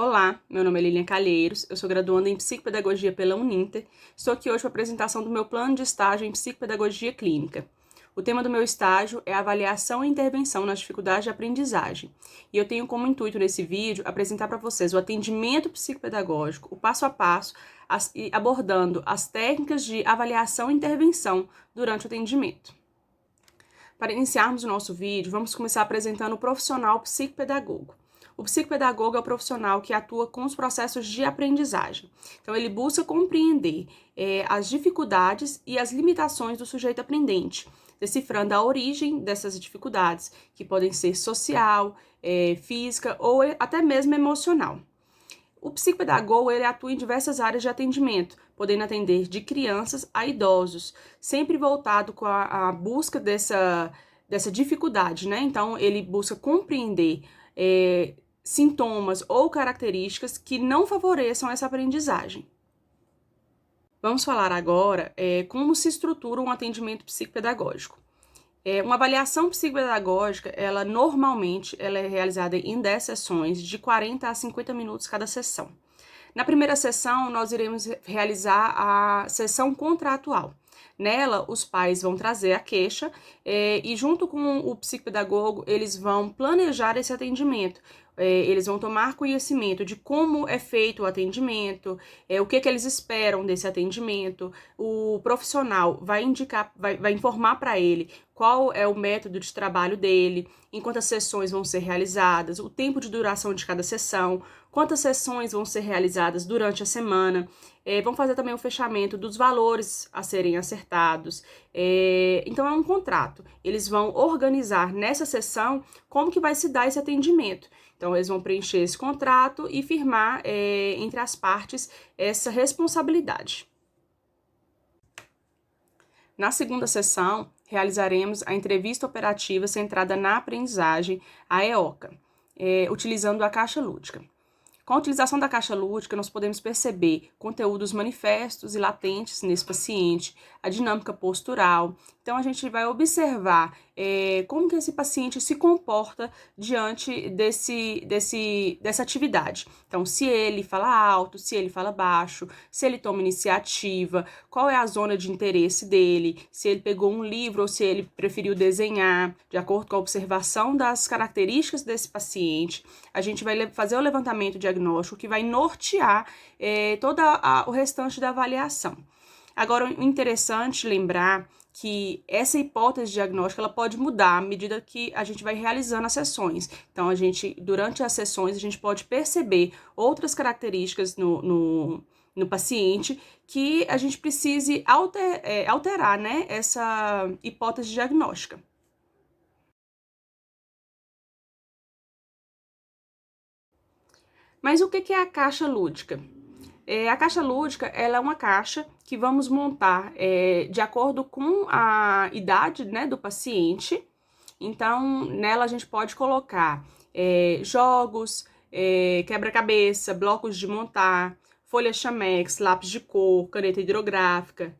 Olá, meu nome é Lilian Calheiros, eu sou graduanda em Psicopedagogia pela Uninter. Estou aqui hoje para a apresentação do meu plano de estágio em Psicopedagogia Clínica. O tema do meu estágio é avaliação e intervenção nas dificuldades de aprendizagem. E eu tenho como intuito nesse vídeo apresentar para vocês o atendimento psicopedagógico, o passo a passo, abordando as técnicas de avaliação e intervenção durante o atendimento. Para iniciarmos o nosso vídeo, vamos começar apresentando o profissional psicopedagogo. O psicopedagogo é o profissional que atua com os processos de aprendizagem. Então, ele busca compreender as dificuldades e as limitações do sujeito aprendente, decifrando a origem dessas dificuldades, que podem ser social, física ou até mesmo emocional. O psicopedagogo ele atua em diversas áreas de atendimento, podendo atender de crianças a idosos, sempre voltado com a busca dessa dificuldade, né? Então, ele busca compreender sintomas ou características que não favoreçam essa aprendizagem. Vamos falar agora como se estrutura um atendimento psicopedagógico. Uma avaliação psicopedagógica, normalmente é realizada em 10 sessões, de 40 a 50 minutos cada sessão. Na primeira sessão, nós iremos realizar a sessão contratual. Nela, os pais vão trazer a queixa e junto com o psicopedagogo, eles vão planejar esse atendimento. Eles vão tomar conhecimento de como é feito o atendimento, o que eles esperam desse atendimento. O profissional vai indicar, vai informar para ele qual é o método de trabalho dele, em quantas sessões vão ser realizadas, o tempo de duração de cada sessão, quantas sessões vão ser realizadas durante a semana. Vão fazer também o fechamento dos valores a serem acertados. Então, é um contrato. Eles vão organizar nessa sessão como que vai se dar esse atendimento. Então, eles vão preencher esse contrato e firmar entre as partes essa responsabilidade. Na segunda sessão, realizaremos a entrevista operativa centrada na aprendizagem, a EOCA, utilizando a caixa lúdica. Com a utilização da caixa lúdica, nós podemos perceber conteúdos manifestos e latentes nesse paciente, a dinâmica postural. Então, a gente vai observar como que esse paciente se comporta diante dessa atividade. Então, se ele fala alto, se ele fala baixo, se ele toma iniciativa, qual é a zona de interesse dele, se ele pegou um livro ou se ele preferiu desenhar, de acordo com a observação das características desse paciente. A gente vai fazer o levantamento diagnóstico que vai nortear todo o restante da avaliação. Agora, o interessante lembrar que essa hipótese diagnóstica ela pode mudar à medida que a gente vai realizando as sessões. Então, durante as sessões, a gente pode perceber outras características no paciente que a gente precise alterar, né, essa hipótese diagnóstica. Mas o que é a caixa lúdica? A caixa lúdica ela é uma caixa que vamos montar de acordo com a idade, né, do paciente. Então, nela a gente pode colocar jogos, quebra-cabeça, blocos de montar, folha chamex, lápis de cor, caneta hidrográfica,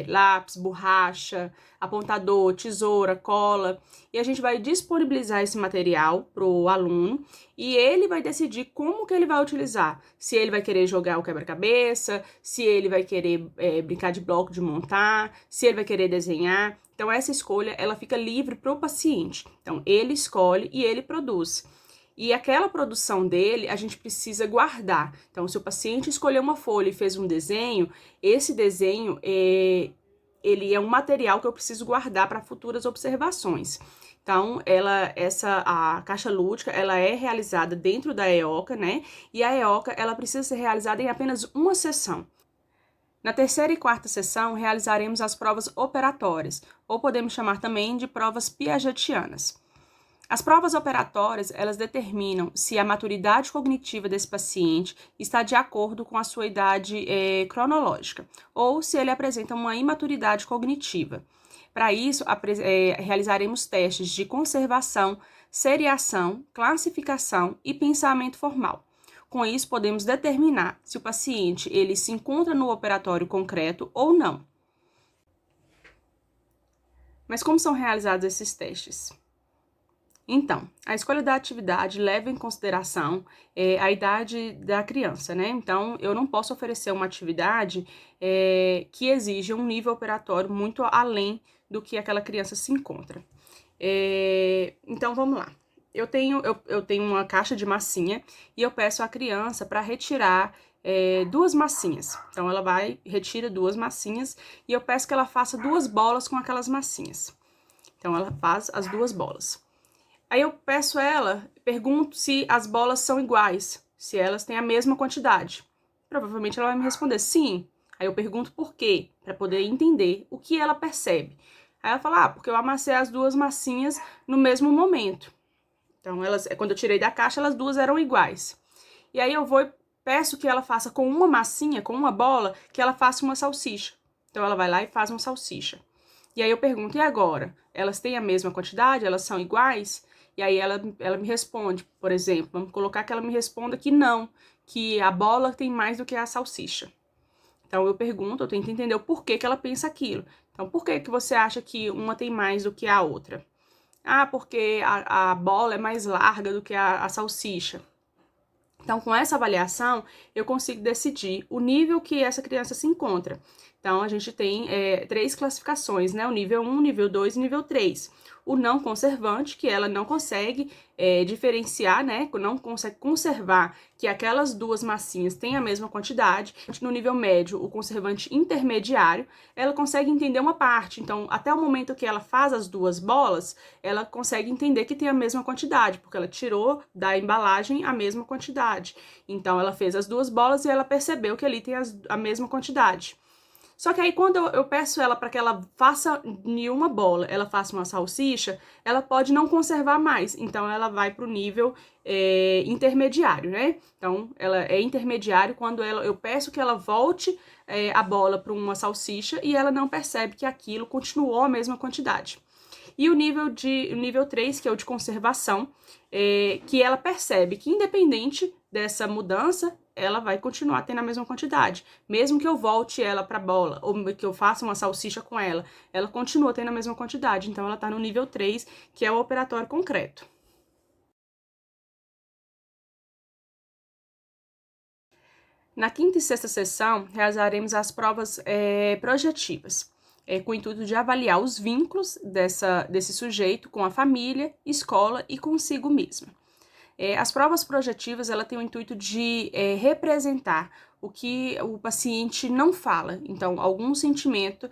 lápis, borracha, apontador, tesoura, cola. E a gente vai disponibilizar esse material para o aluno e ele vai decidir como que ele vai utilizar. Se ele vai querer jogar o quebra-cabeça, se ele vai querer brincar de bloco de montar, se ele vai querer desenhar. Então, essa escolha, ela fica livre para o paciente. Então, ele escolhe e ele produz. E aquela produção dele, a gente precisa guardar. Então, se o paciente escolheu uma folha e fez um desenho, esse desenho, ele é um material que eu preciso guardar para futuras observações. Então, a caixa lúdica, ela é realizada dentro da EOCA, né? E a EOCA, ela precisa ser realizada em apenas uma sessão. Na terceira e quarta sessão, realizaremos as provas operatórias, ou podemos chamar também de provas piagetianas. As provas operatórias, elas determinam se a maturidade cognitiva desse paciente está de acordo com a sua idade cronológica, ou se ele apresenta uma imaturidade cognitiva. Para isso, realizaremos testes de conservação, seriação, classificação e pensamento formal. Com isso, podemos determinar se o paciente ele se encontra no operatório concreto ou não. Mas como são realizados esses testes? Então, a escolha da atividade leva em consideração a idade da criança, né? Então, eu não posso oferecer uma atividade que exija um nível operatório muito além do que aquela criança se encontra. Então, vamos lá. Eu tenho uma caixa de massinha e eu peço à criança para retirar 2 massinhas. Então, ela retira 2 massinhas e eu peço que ela faça 2 bolas com aquelas massinhas. Então, ela faz as 2 bolas. Aí eu pergunto se as bolas são iguais, se elas têm a mesma quantidade. Provavelmente ela vai me responder sim. Aí eu pergunto por quê, para poder entender o que ela percebe. Aí ela fala, porque eu amassei as 2 massinhas no mesmo momento. Então, quando eu tirei da caixa, elas 2 eram iguais. E aí eu vou e peço que ela faça com uma massinha, com uma bola, que ela faça uma salsicha. Então, ela vai lá e faz uma salsicha. E aí eu pergunto, e agora? Elas têm a mesma quantidade? Elas são iguais? E aí ela me responde, por exemplo, vamos colocar que ela me responda que não, que a bola tem mais do que a salsicha. Então eu pergunto, eu tento entender o porquê que ela pensa aquilo. Então, por que você acha que uma tem mais do que a outra? Porque a bola é mais larga do que a salsicha. Então, com essa avaliação, eu consigo decidir o nível que essa criança se encontra. Então, a gente tem 3 classificações, né? O nível 1, nível 2 e nível 3. O não conservante, que ela não consegue diferenciar, né? Não consegue conservar que aquelas 2 massinhas têm a mesma quantidade. No nível médio, o conservante intermediário, ela consegue entender uma parte. Então, até o momento que ela faz as 2 bolas, ela consegue entender que tem a mesma quantidade, porque ela tirou da embalagem a mesma quantidade. Então, ela fez as 2 bolas e ela percebeu que ali tem a mesma quantidade. Só que aí, quando eu peço ela para que ela faça em uma bola, ela faça uma salsicha, ela pode não conservar mais. Então, ela vai para o nível intermediário, né? Então, ela é intermediário quando eu peço que ela volte a bola para uma salsicha e ela não percebe que aquilo continuou a mesma quantidade. E o nível 3, que é o de conservação, que ela percebe que independente dessa mudança, ela vai continuar tendo a mesma quantidade. Mesmo que eu volte ela para a bola, ou que eu faça uma salsicha com ela continua tendo a mesma quantidade. Então, ela está no nível 3, que é o operatório concreto. Na quinta e sexta sessão, realizaremos as provas projetivas, com o intuito de avaliar os vínculos desse sujeito com a família, escola e consigo mesma. As provas projetivas, ela tem o intuito de representar o que o paciente não fala. Então, algum sentimento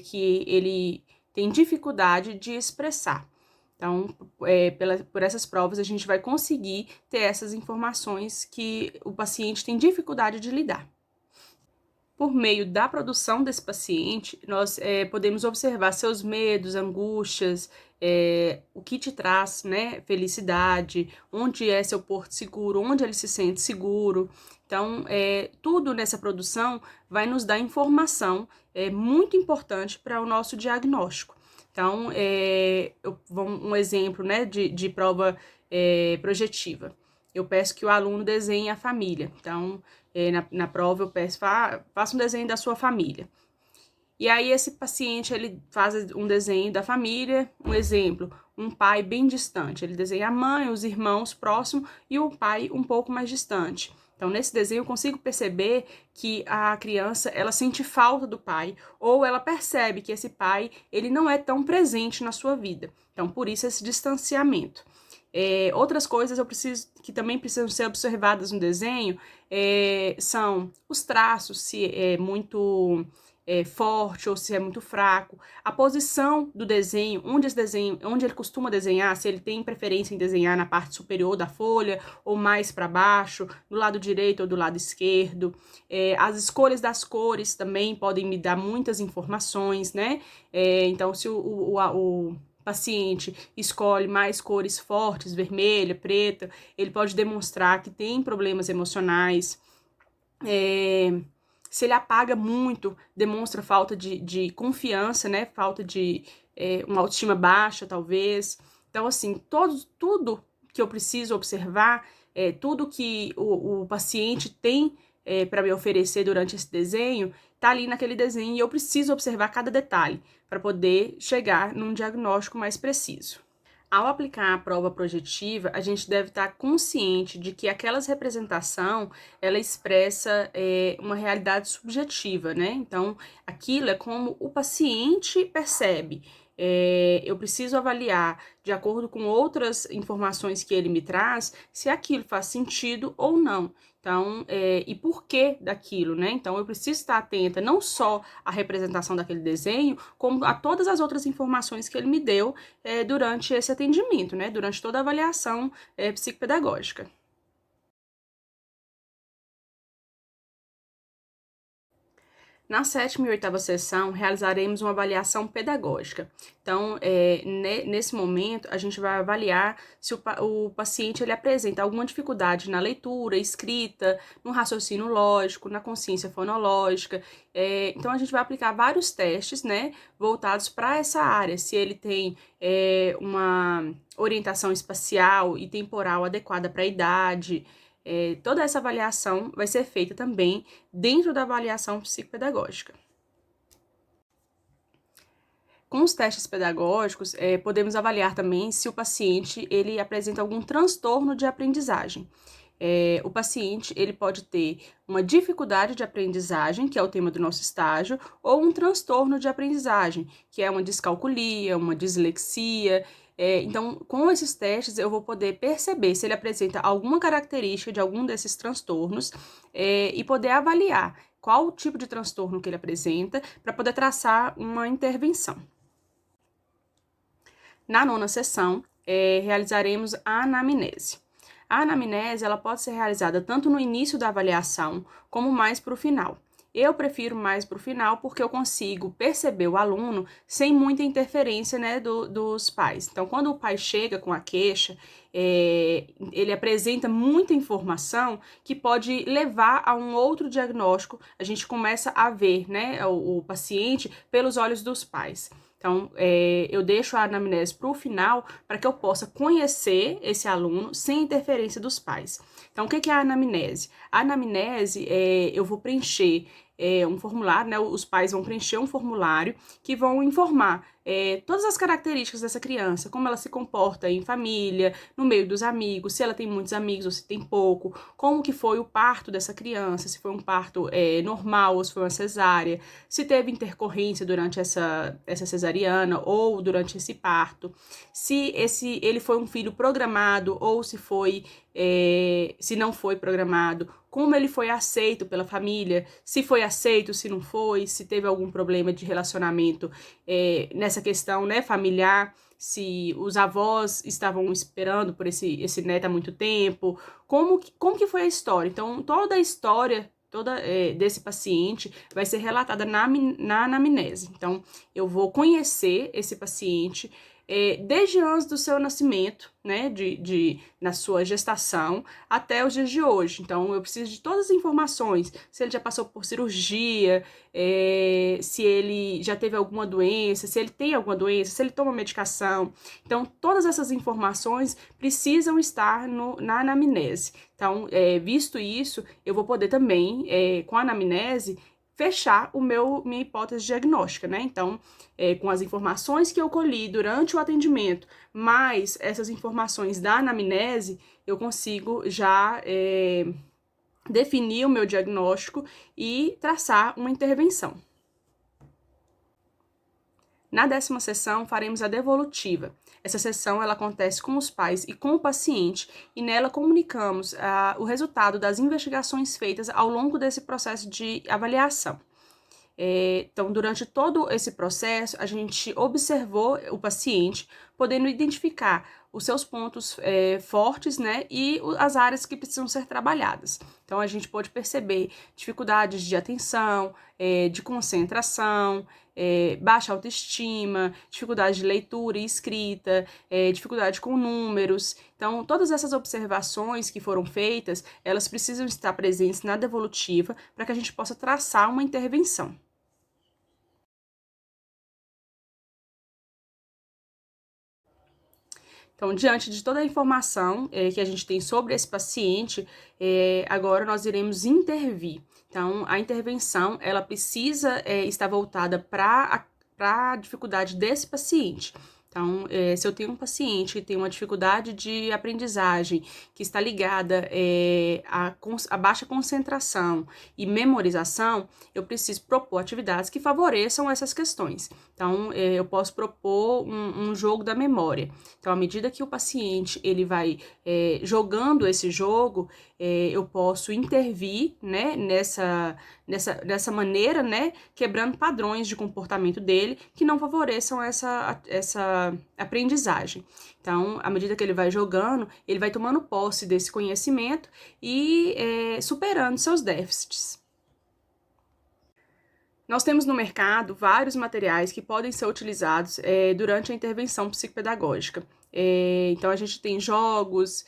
que ele tem dificuldade de expressar. Então, por essas provas, a gente vai conseguir ter essas informações que o paciente tem dificuldade de lidar. Por meio da produção desse paciente, nós podemos observar seus medos, angústias, o que te traz, né, felicidade, onde é seu porto seguro, onde ele se sente seguro. Então, tudo nessa produção vai nos dar informação muito importante para o nosso diagnóstico. Então, um exemplo, né, de prova projetiva. Eu peço que o aluno desenhe a família. Então, na prova eu peço, faça um desenho da sua família. E aí esse paciente, ele faz um desenho da família, um exemplo, um pai bem distante. Ele desenha a mãe, os irmãos próximos e o pai um pouco mais distante. Então, nesse desenho eu consigo perceber que a criança, ela sente falta do pai, ou ela percebe que esse pai, ele não é tão presente na sua vida. Então, por isso esse distanciamento. Outras coisas que também precisam ser observadas no desenho são os traços, se é muito forte ou se é muito fraco, a posição do desenho, onde ele costuma desenhar, se ele tem preferência em desenhar na parte superior da folha ou mais para baixo, do lado direito ou do lado esquerdo. As escolhas das cores também podem me dar muitas informações, né? Então, se o paciente escolhe mais cores fortes, vermelha, preta, ele pode demonstrar que tem problemas emocionais. Se ele apaga muito, demonstra falta de confiança, né? Falta de uma autoestima baixa, talvez. Então, assim, tudo que eu preciso observar, tudo que o paciente tem para me oferecer durante esse desenho, tá ali naquele desenho e eu preciso observar cada detalhe para poder chegar num diagnóstico mais preciso. Ao aplicar a prova projetiva, a gente deve estar consciente de que aquela representação, ela expressa uma realidade subjetiva, né? Então, aquilo é como o paciente percebe. Eu preciso avaliar, de acordo com outras informações que ele me traz, se aquilo faz sentido ou não. Então, e por que daquilo, né? Então, eu preciso estar atenta não só à representação daquele desenho, como a todas as outras informações que ele me deu durante esse atendimento, né? Durante toda a avaliação psicopedagógica. Na sétima e oitava sessão, realizaremos uma avaliação pedagógica. Então, nesse momento, a gente vai avaliar se o paciente ele apresenta alguma dificuldade na leitura, escrita, no raciocínio lógico, na consciência fonológica. Então, a gente vai aplicar vários testes, né, voltados para essa área. Se ele tem uma orientação espacial e temporal adequada para a idade. Toda essa avaliação vai ser feita também dentro da avaliação psicopedagógica. Com os testes pedagógicos, podemos avaliar também se o paciente ele apresenta algum transtorno de aprendizagem. O paciente ele pode ter uma dificuldade de aprendizagem, que é o tema do nosso estágio, ou um transtorno de aprendizagem, que é uma descalculia, uma dislexia. Então, com esses testes, eu vou poder perceber se ele apresenta alguma característica de algum desses transtornos e poder avaliar qual o tipo de transtorno que ele apresenta para poder traçar uma intervenção. Na nona sessão, realizaremos a anamnese. A anamnese ela pode ser realizada tanto no início da avaliação como mais para o final. Eu prefiro mais para o final porque eu consigo perceber o aluno sem muita interferência, né, dos pais. Então, quando o pai chega com a queixa, ele apresenta muita informação que pode levar a um outro diagnóstico. A gente começa a ver, né, o paciente pelos olhos dos pais. Então, eu deixo a anamnese para o final para que eu possa conhecer esse aluno sem interferência dos pais. Então, o que é a anamnese? A anamnese, eu vou preencher um formulário, né? Os pais vão preencher um formulário que vão informar todas as características dessa criança, como ela se comporta em família, no meio dos amigos, se ela tem muitos amigos ou se tem pouco, como que foi o parto dessa criança, se foi um parto normal ou se foi uma cesárea, se teve intercorrência durante essa cesariana ou durante esse parto, se ele foi um filho programado ou se não foi programado, como ele foi aceito pela família, se foi aceito, se não foi, se teve algum problema de relacionamento nessa questão, né, familiar, se os avós estavam esperando por esse neto há muito tempo, como que foi a história. Então, toda a história desse paciente vai ser relatada na anamnese. Então, eu vou conhecer esse paciente desde antes do seu nascimento, né, na sua gestação, até os dias de hoje. Então, eu preciso de todas as informações, se ele já passou por cirurgia, se ele já teve alguma doença, se ele tem alguma doença, se ele toma medicação. Então, todas essas informações precisam estar na anamnese. Então, visto isso, eu vou poder também, com a anamnese, fechar minha hipótese diagnóstica, né? Então, com as informações que eu colhi durante o atendimento, mais essas informações da anamnese, eu consigo já definir o meu diagnóstico e traçar uma intervenção. Na 10ª sessão, faremos a devolutiva. Essa sessão ela acontece com os pais e com o paciente e nela comunicamos o resultado das investigações feitas ao longo desse processo de avaliação. Então, durante todo esse processo, a gente observou o paciente, podendo identificar os seus pontos fortes, né, e as áreas que precisam ser trabalhadas. Então, a gente pode perceber dificuldades de atenção, de concentração, baixa autoestima, dificuldade de leitura e escrita, dificuldade com números. Então, todas essas observações que foram feitas, elas precisam estar presentes na devolutiva para que a gente possa traçar uma intervenção. Então, diante de toda a informação que a gente tem sobre esse paciente, agora nós iremos intervir. Então, a intervenção, ela precisa estar voltada para a dificuldade desse paciente. Então, se eu tenho um paciente que tem uma dificuldade de aprendizagem, que está ligada a baixa concentração e memorização, eu preciso propor atividades que favoreçam essas questões. Então, eu posso propor um jogo da memória. Então, à medida que o paciente ele vai jogando esse jogo, eu posso intervir, né, nessa maneira, né, quebrando padrões de comportamento dele que não favoreçam essa aprendizagem. Então, à medida que ele vai jogando, ele vai tomando posse desse conhecimento e superando seus déficits. Nós temos no mercado vários materiais que podem ser utilizados durante a intervenção psicopedagógica. Então, a gente tem jogos,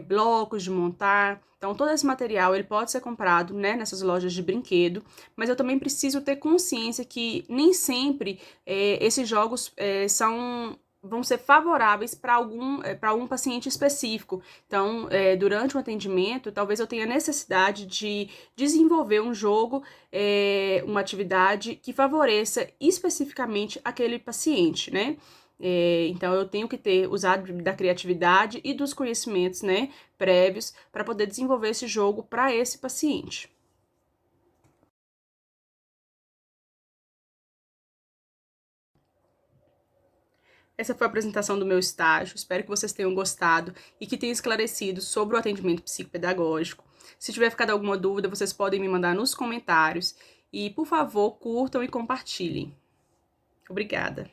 blocos de montar. Então, todo esse material ele pode ser comprado, né, nessas lojas de brinquedo, mas eu também preciso ter consciência que nem sempre esses jogos vão ser favoráveis para algum paciente específico. Então, durante o atendimento, talvez eu tenha necessidade de desenvolver um jogo, uma atividade que favoreça especificamente aquele paciente, né? Então, eu tenho que ter usado da criatividade e dos conhecimentos, né, prévios para poder desenvolver esse jogo para esse paciente. Essa foi a apresentação do meu estágio. Espero que vocês tenham gostado e que tenha esclarecido sobre o atendimento psicopedagógico. Se tiver ficado alguma dúvida, vocês podem me mandar nos comentários. E, por favor, curtam e compartilhem. Obrigada.